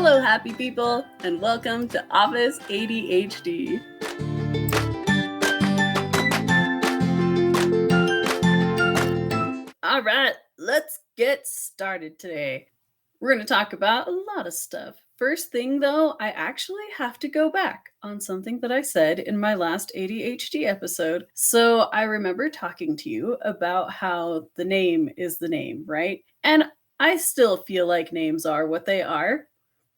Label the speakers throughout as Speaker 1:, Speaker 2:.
Speaker 1: Hello, happy people, and welcome to Office ADHD. All right, let's get started today. We're going to talk about a lot of stuff. First thing, though, I actually have to go back on something that I said in my last ADHD episode. So I remember talking to you about how the name is the name, right? And I still feel like names are what they are,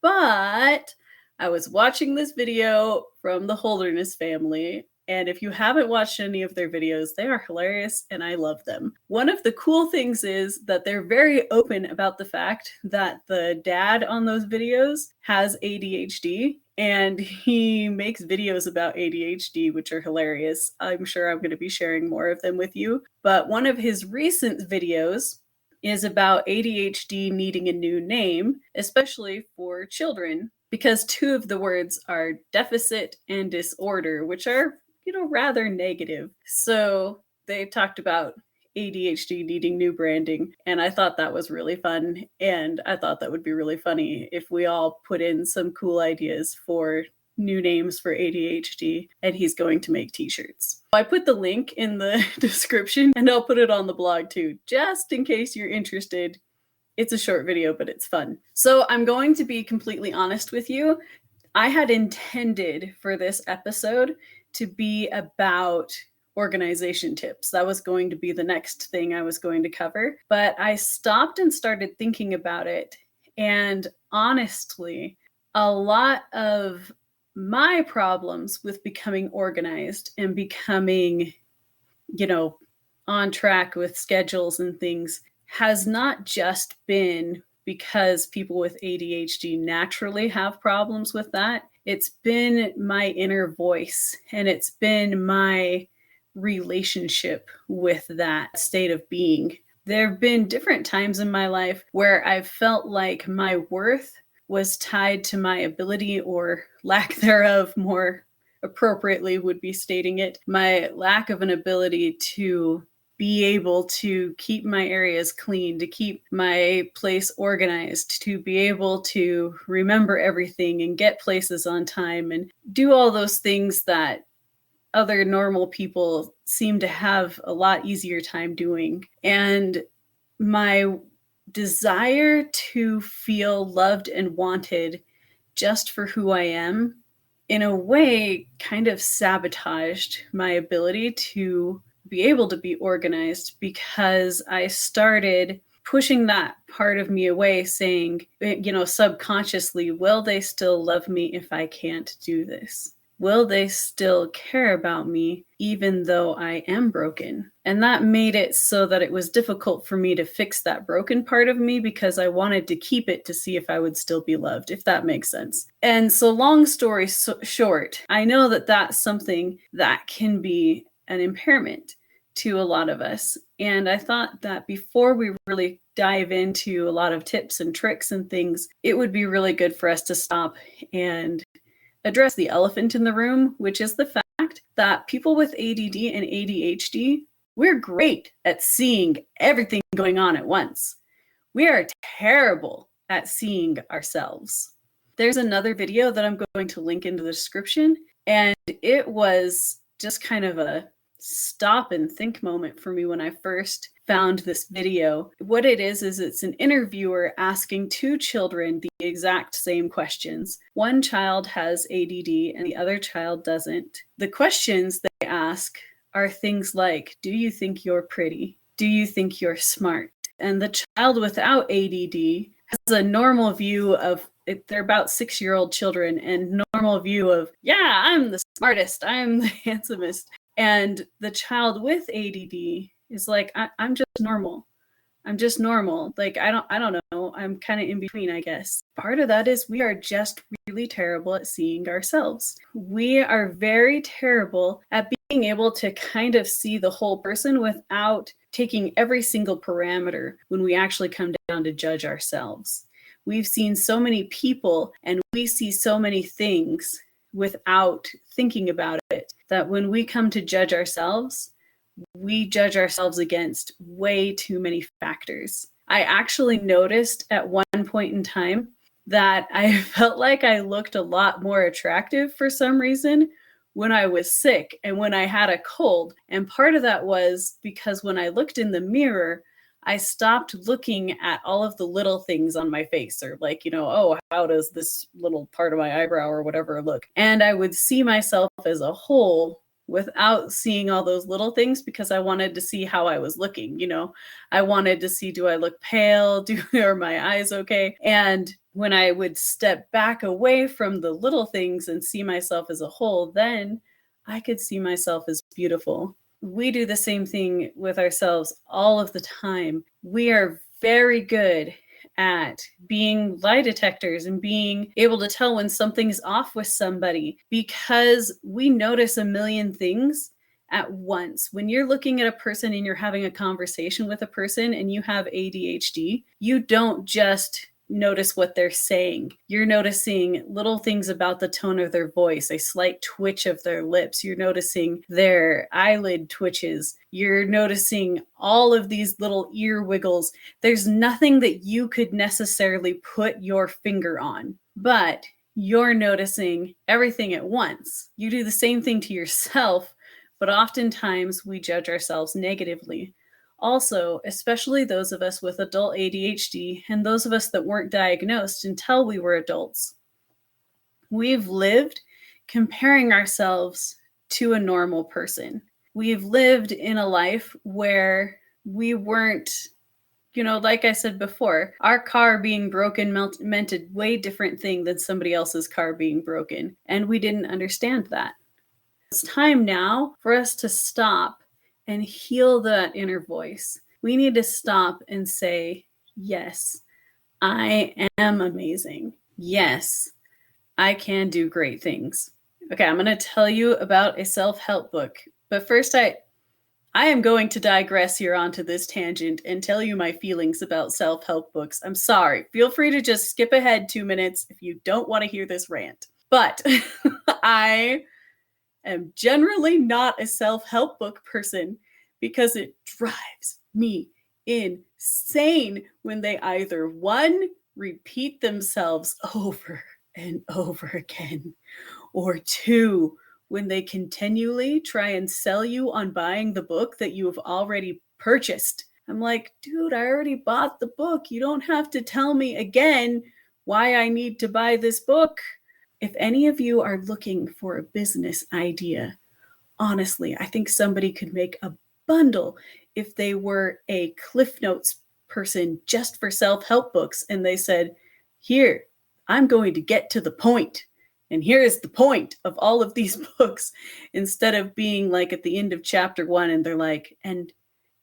Speaker 1: but I was watching this video from the Holderness family, and if you haven't watched any of their videos, they are hilarious and I love them. One of the cool things is that they're very open about the fact that the dad on those videos has ADHD, and he makes videos about ADHD, which are hilarious. I'm sure I'm going to be sharing more of them with you. But one of his recent videos is about ADHD needing a new name, especially for children, because two of the words are deficit and disorder, which are, rather negative. So they talked about ADHD needing new branding, and I thought that was really fun, and I thought that would be really funny if we all put in some cool ideas for new names for ADHD, and he's going to make t-shirts. I put the link in the description, and I'll put it on the blog too, just in case you're interested. It's a short video, but it's fun. So I'm going to be completely honest with you. I had intended for this episode to be about organization tips. That was going to be the next thing I was going to cover, but I stopped and started thinking about it. And honestly, a lot of my problems with becoming organized and becoming, on track with schedules and things has not just been because people with ADHD naturally have problems with that. It's been my inner voice, and it's been my relationship with that state of being. There have been different times in my life where I've felt like my worth was tied to my ability, or lack thereof, more appropriately would be stating it, my lack of an ability to be able to keep my areas clean, to keep my place organized, to be able to remember everything and get places on time and do all those things that other normal people seem to have a lot easier time doing. And my desire to feel loved and wanted just for who I am, in a way, kind of sabotaged my ability to be able to be organized, because I started pushing that part of me away, saying, subconsciously, will they still love me if I can't do this? Will they still care about me even though I am broken? And that made it so that it was difficult for me to fix that broken part of me, because I wanted to keep it to see if I would still be loved, if that makes sense. And so long story short, I know that that's something that can be an impairment to a lot of us. And I thought that before we really dive into a lot of tips and tricks and things, it would be really good for us to stop and address the elephant in the room, which is the fact that people with ADD and ADHD, we're great at seeing everything going on at once. We are terrible at seeing ourselves. There's another video that I'm going to link into the description, and it was just kind of a stop and think moment for me when I first found this video. What it is it's an interviewer asking two children the exact same questions. One child has ADD and the other child doesn't. The questions they ask are things like, do you think you're pretty? Do you think you're smart? And the child without ADD has a normal view of it. They're about 6-year-old children, and normal view of, yeah, I'm the smartest, I'm the handsomest. And the child with ADD is like, I'm just normal. I'm just normal. Like, I don't know. I'm kind of in between, I guess. Part of that is we are just really terrible at seeing ourselves. We are very terrible at being able to kind of see the whole person without taking every single parameter when we actually come down to judge ourselves. We've seen so many people and we see so many things without thinking about it, that when we come to judge ourselves, we judge ourselves against way too many factors. I actually noticed at one point in time that I felt like I looked a lot more attractive for some reason when I was sick and when I had a cold. And part of that was because when I looked in the mirror, I stopped looking at all of the little things on my face, or like, oh, how does this little part of my eyebrow or whatever look? And I would see myself as a whole without seeing all those little things because I wanted to see how I was looking. I wanted to see, do I look pale? Are my eyes okay? And when I would step back away from the little things and see myself as a whole, then I could see myself as beautiful. We do the same thing with ourselves all of the time. We are very good at being lie detectors and being able to tell when something's off with somebody because we notice a million things at once. When you're looking at a person and you're having a conversation with a person and you have ADHD, you don't just notice what they're saying. You're noticing little things about the tone of their voice, a slight twitch of their lips. You're noticing their eyelid twitches. You're noticing all of these little ear wiggles. There's nothing that you could necessarily put your finger on, but you're noticing everything at once. You do the same thing to yourself, but oftentimes we judge ourselves negatively. Also, especially those of us with adult ADHD and those of us that weren't diagnosed until we were adults, we've lived comparing ourselves to a normal person. We've lived in a life where we weren't, like I said before, our car being broken meant a way different thing than somebody else's car being broken. And we didn't understand that. It's time now for us to stop and heal that inner voice. We need to stop and say, yes, I am amazing. Yes, I can do great things. Okay, I'm going to tell you about a self-help book. But first, I am going to digress here onto this tangent and tell you my feelings about self-help books. I'm sorry. Feel free to just skip ahead 2 minutes if you don't want to hear this rant. But I am generally not a self-help book person because it drives me insane when they either, one, repeat themselves over and over again, or two, when they continually try and sell you on buying the book that you have already purchased. I'm like, dude, I already bought the book. You don't have to tell me again why I need to buy this book. If any of you are looking for a business idea, honestly, I think somebody could make a bundle if they were a Cliff Notes person just for self-help books and they said, here, I'm going to get to the point. And here is the point of all of these books, instead of being like at the end of chapter 1 and they're like, and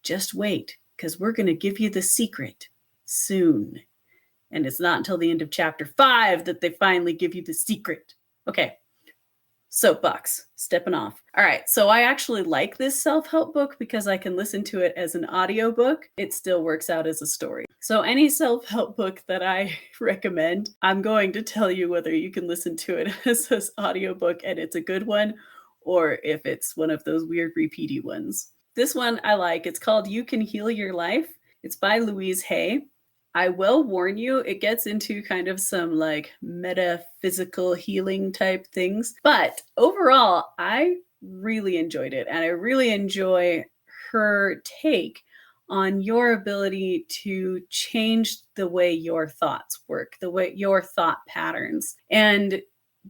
Speaker 1: just wait, because we're going to give you the secret soon. And it's not until the end of chapter 5 that they finally give you the secret. Okay, soapbox, stepping off. All right, so I actually like this self-help book because I can listen to it as an audiobook. It still works out as a story. So any self-help book that I recommend, I'm going to tell you whether you can listen to it as an audiobook and it's a good one, or if it's one of those weird repeaty ones. This one I like. It's called You Can Heal Your Life. It's by Louise Hay. I will warn you, it gets into kind of some like metaphysical healing type things. But overall, I really enjoyed it. And I really enjoy her take on your ability to change the way your thoughts work, the way your thought patterns. And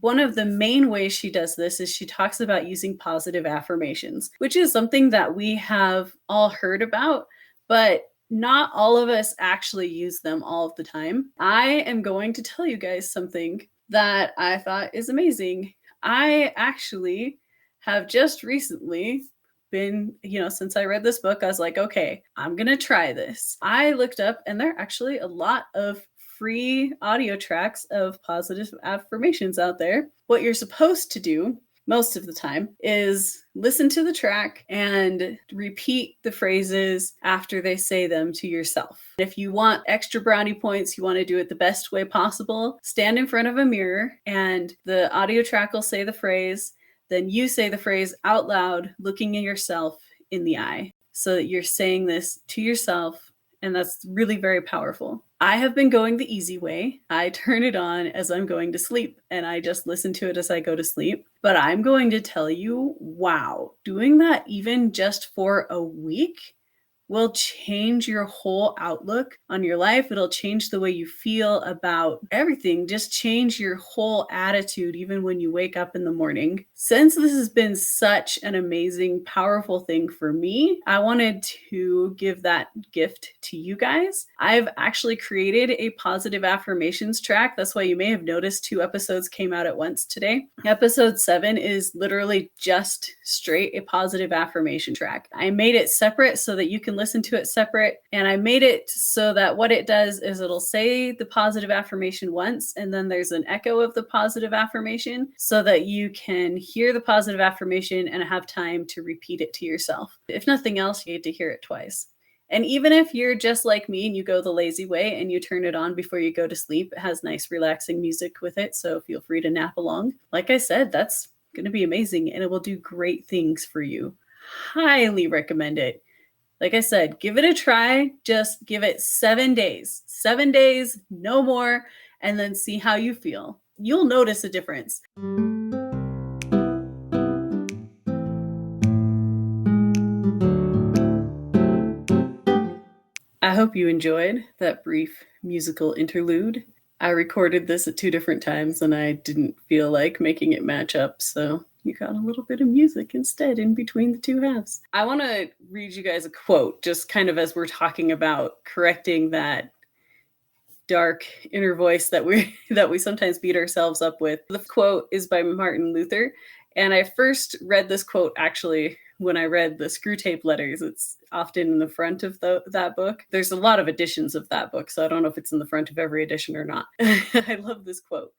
Speaker 1: one of the main ways she does this is she talks about using positive affirmations, which is something that we have all heard about, but not all of us actually use them all of the time. I am going to tell you guys something that I thought is amazing. I actually have just recently been, since I read this book, I was like, okay, I'm going to try this. I looked up and there are actually a lot of free audio tracks of positive affirmations out there. What you're supposed to do most of the time is listen to the track and repeat the phrases after they say them to yourself. If you want extra brownie points, you want to do it the best way possible, stand in front of a mirror and the audio track will say the phrase, then you say the phrase out loud, looking at yourself in the eye, so that you're saying this to yourself And that's really very powerful. I have been going the easy way. I turn it on as I'm going to sleep and I just listen to it as I go to sleep. But I'm going to tell you, wow, doing that even just for a week will change your whole outlook on your life. It'll change the way you feel about everything, just change your whole attitude, even when you wake up in the morning. Since this has been such an amazing, powerful thing for me, I wanted to give that gift to you guys. I've actually created a positive affirmations track. That's why you may have noticed 2 episodes came out at once today. Episode 7 is literally just straight a positive affirmation track. I made it separate so that you can listen to it separate. And I made it so that what it does is it'll say the positive affirmation once, and then there's an echo of the positive affirmation so that you can hear the positive affirmation and have time to repeat it to yourself. If nothing else, you get to hear it twice. And even if you're just like me and you go the lazy way and you turn it on before you go to sleep, it has nice relaxing music with it. So feel free to nap along. Like I said, that's going to be amazing and it will do great things for you. Highly recommend it. Like I said, give it a try. Just give it 7 days. 7 days, no more, and then see how you feel. You'll notice a difference. I hope you enjoyed that brief musical interlude. I recorded this at 2 different times and I didn't feel like making it match up, so you got a little bit of music instead in between the 2 halves. I want to read you guys a quote, just kind of as we're talking about correcting that dark inner voice that we sometimes beat ourselves up with. The quote is by Martin Luther, and I first read this quote actually when I read the Screw Tape Letters. It's often in the front of that book. There's a lot of editions of that book, so I don't know if it's in the front of every edition or not. I love this quote.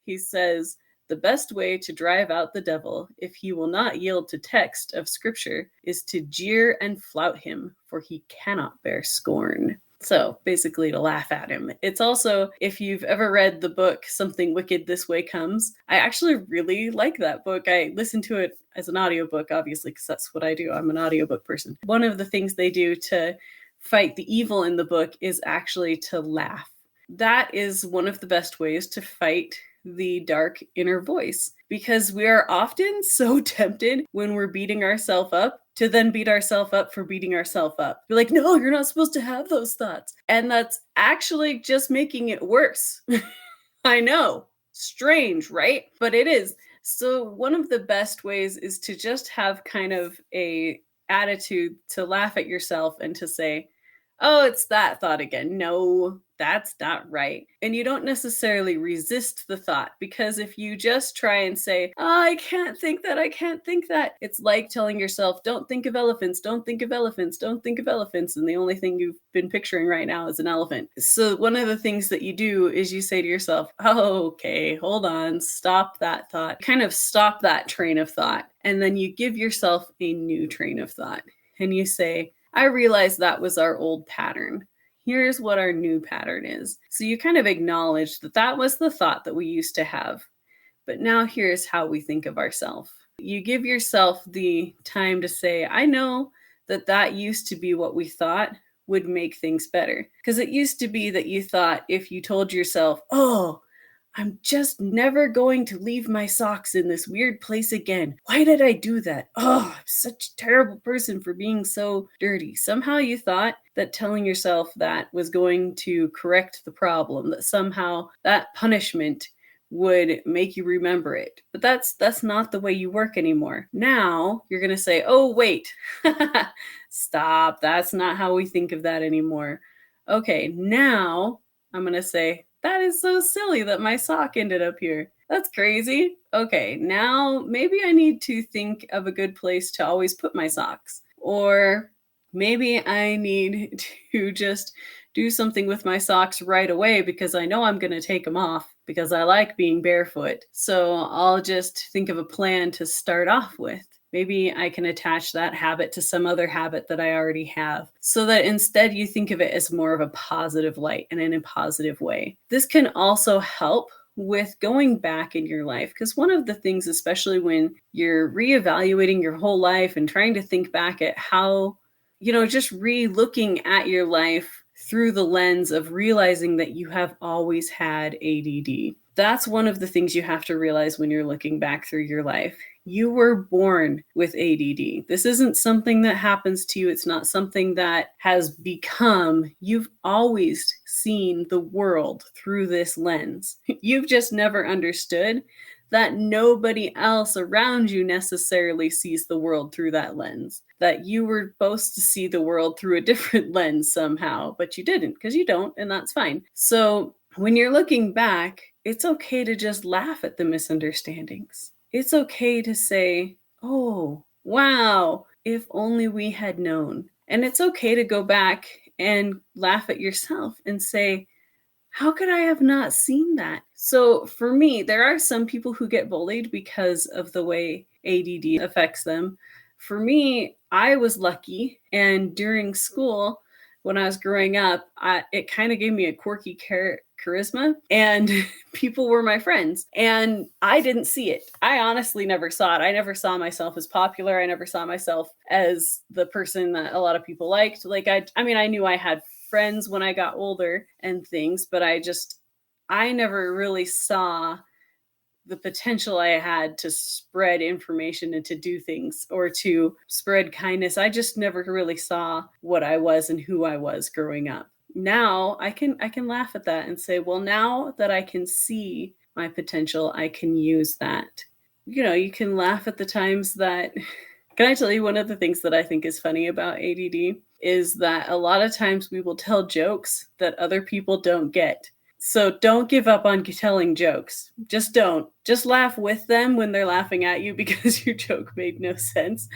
Speaker 1: He says, "The best way to drive out the devil, if he will not yield to text of scripture, is to jeer and flout him, for he cannot bear scorn." So basically to laugh at him. It's also, if you've ever read the book Something Wicked This Way Comes, I actually really like that book. I listen to it as an audiobook, obviously, because that's what I do. I'm an audiobook person. One of the things they do to fight the evil in the book is actually to laugh. That is one of the best ways to fight the dark inner voice, because we are often so tempted when we're beating ourselves up to then beat ourselves up for beating ourselves up. You're like, no, you're not supposed to have those thoughts. And that's actually just making it worse. I know. Strange, right? But it is. So one of the best ways is to just have kind of a attitude to laugh at yourself and to say, oh, it's that thought again. No, that's not right. And you don't necessarily resist the thought, because if you just try and say, oh, I can't think that, it's like telling yourself, don't think of elephants, don't think of elephants, don't think of elephants. And the only thing you've been picturing right now is an elephant. So one of the things that you do is you say to yourself, oh, okay, hold on, stop that thought, kind of stop that train of thought. And then you give yourself a new train of thought. And you say, I realized that was our old pattern. Here's what our new pattern is. So you kind of acknowledge that that was the thought that we used to have. But now here's how we think of ourselves. You give yourself the time to say, I know that that used to be what we thought would make things better. Because it used to be that you thought if you told yourself, oh, I'm just never going to leave my socks in this weird place again. Why did I do that? Oh, I'm such a terrible person for being so dirty. Somehow you thought that telling yourself that was going to correct the problem, that somehow that punishment would make you remember it. But that's not the way you work anymore. Now you're going to say, oh, wait, stop. That's not how we think of that anymore. Okay, now I'm going to say, that is so silly that my sock ended up here. That's crazy. Okay, now maybe I need to think of a good place to always put my socks. Or maybe I need to just do something with my socks right away because I know I'm going to take them off because I like being barefoot. So I'll just think of a plan to start off with. Maybe I can attach that habit to some other habit that I already have, so that instead you think of it as more of a positive light and in a positive way. This can also help with going back in your life, because one of the things, especially when you're reevaluating your whole life and trying to think back at how, just re-looking at your life through the lens of realizing that you have always had ADD. That's one of the things you have to realize when you're looking back through your life. You were born with ADD. This isn't something that happens to you. It's not something that has become. You've always seen the world through this lens. You've just never understood that nobody else around you necessarily sees the world through that lens. That you were supposed to see the world through a different lens somehow, but you didn't because you don't, and that's fine. So when you're looking back, it's okay to just laugh at the misunderstandings. It's okay to say, oh, wow, if only we had known. And it's okay to go back and laugh at yourself and say, how could I have not seen that? So for me, there are some people who get bullied because of the way ADD affects them. For me, I was lucky, and during school, when I was growing up, it kind of gave me a quirky charisma, and people were my friends. And I didn't see it. I honestly never saw it. I never saw myself as popular. I never saw myself as the person that a lot of people liked. Like I mean, I knew I had friends when I got older and things, but I never really saw the potential I had to spread information and to do things or to spread kindness. I just never really saw what I was and who I was growing up. Now I can laugh at that and say, well, now that I can see my potential, I can use that. You know, you can laugh at the times that can I tell you one of the things that I think is funny about ADD is that a lot of times we will tell jokes that other people don't get. So don't give up on telling jokes. Just don't. Just laugh with them when they're laughing at you because your joke made no sense.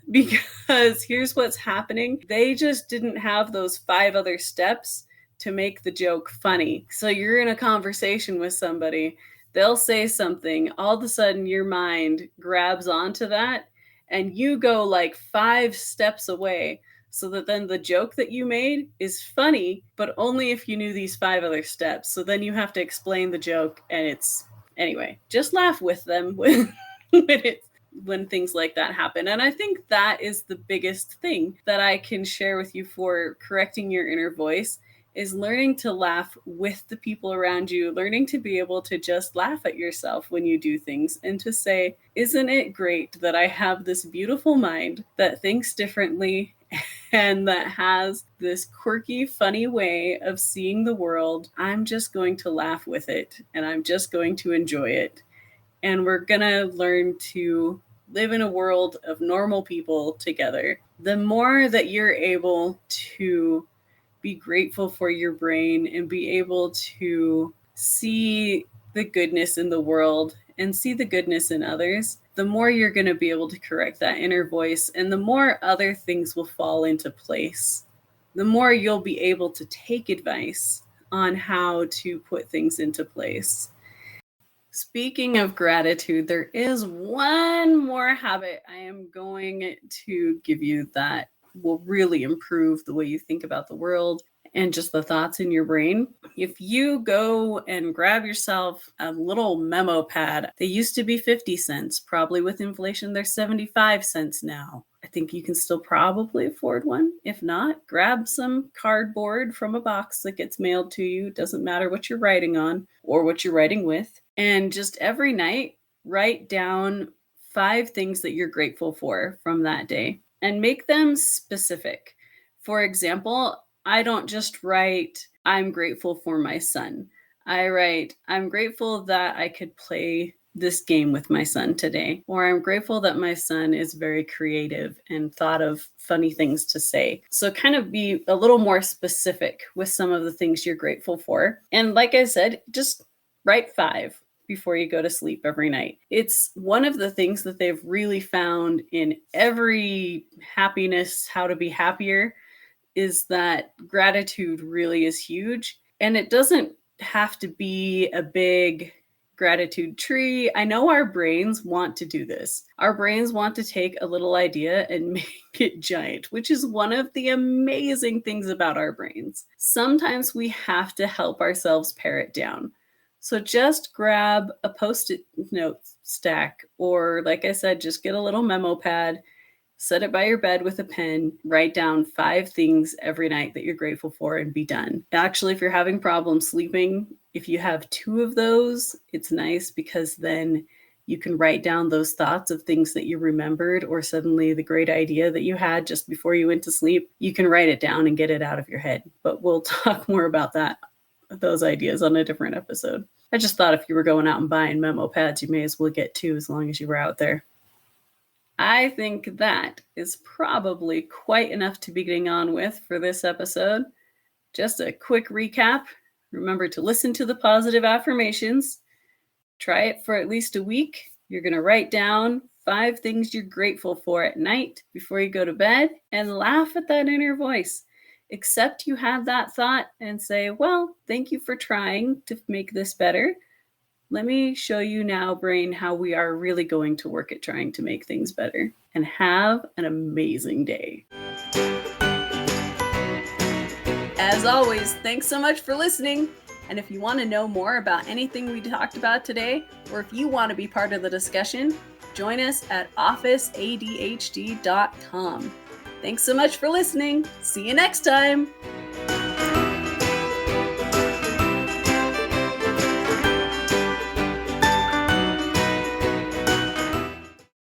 Speaker 1: Because here's what's happening. They just didn't have those 5 other steps to make the joke funny. So you're in a conversation with somebody, they'll say something, all of a sudden your mind grabs onto that and you go like 5 steps away so that then the joke that you made is funny, but only if you knew these 5 other steps. So then you have to explain the joke, and it's anyway, just laugh with them when things like that happen. And I think that is the biggest thing that I can share with you for correcting your inner voice is learning to laugh with the people around you, learning to be able to just laugh at yourself when you do things and to say, isn't it great that I have this beautiful mind that thinks differently and that has this quirky, funny way of seeing the world? I'm just going to laugh with it and I'm just going to enjoy it. And we're going to learn to live in a world of normal people together. The more that you're able to be grateful for your brain and be able to see the goodness in the world and see the goodness in others, the more you're going to be able to correct that inner voice and the more other things will fall into place. The more you'll be able to take advice on how to put things into place. Speaking of gratitude, there is one more habit I am going to give you that will really improve the way you think about the world and just the thoughts in your brain. If you go and grab yourself a little memo pad, they used to be 50 cents. Probably with inflation, they're 75 cents now. I think you can still probably afford one. If not, grab some cardboard from a box that gets mailed to you. It doesn't matter what you're writing on or what you're writing with. And just every night, write down 5 things that you're grateful for from that day and make them specific. For example, I don't just write, I'm grateful for my son. I write, I'm grateful that I could play this game with my son today, or I'm grateful that my son is very creative and thought of funny things to say. So kind of be a little more specific with some of the things you're grateful for. And like I said, just write 5 before you go to sleep every night. It's one of the things that they've really found in every happiness, how to be happier, is that gratitude really is huge. And it doesn't have to be a big gratitude tree. I know our brains want to do this. Our brains want to take a little idea and make it giant, which is one of the amazing things about our brains. Sometimes we have to help ourselves pare it down. So just grab a Post-it note stack, or like I said, just get a little memo pad, Set it by your bed with a pen. Write down 5 things every night that you're grateful for and be done. Actually, if you're having problems sleeping, if you have 2 of those, it's nice because then you can write down those thoughts of things that you remembered or suddenly the great idea that you had just before you went to sleep. You can write it down and get it out of your head. But we'll talk more about those ideas on a different episode. I just thought if you were going out and buying memo pads, you may as well get 2 as long as you were out there. I think that is probably quite enough to be getting on with for this episode. Just a quick recap. Remember to listen to the positive affirmations. Try it for at least a week. You're going to write down 5 things you're grateful for at night before you go to bed and laugh at that inner voice. Accept you had that thought and say, well, thank you for trying to make this better. Let me show you now, brain, how we are really going to work at trying to make things better. And have an amazing day. As always, thanks so much for listening. And if you want to know more about anything we talked about today, or if you want to be part of the discussion, join us at officeadhd.com. Thanks so much for listening. See you next time.